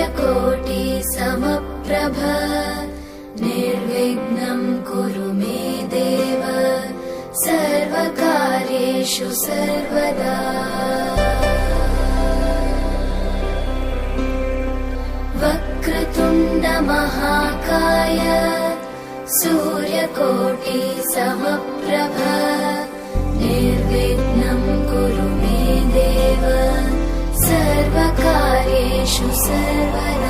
सूर्यकोटि समप्रभ निर्विघ्नं कुरु मे देव सर्वकार्येषु सर्वदा। वक्रतुण्ड महाकाय सूर्यकोटि समप्रभ निर्विघ्नं कुरु मे देव सर्वकार्येषु सर्वदा।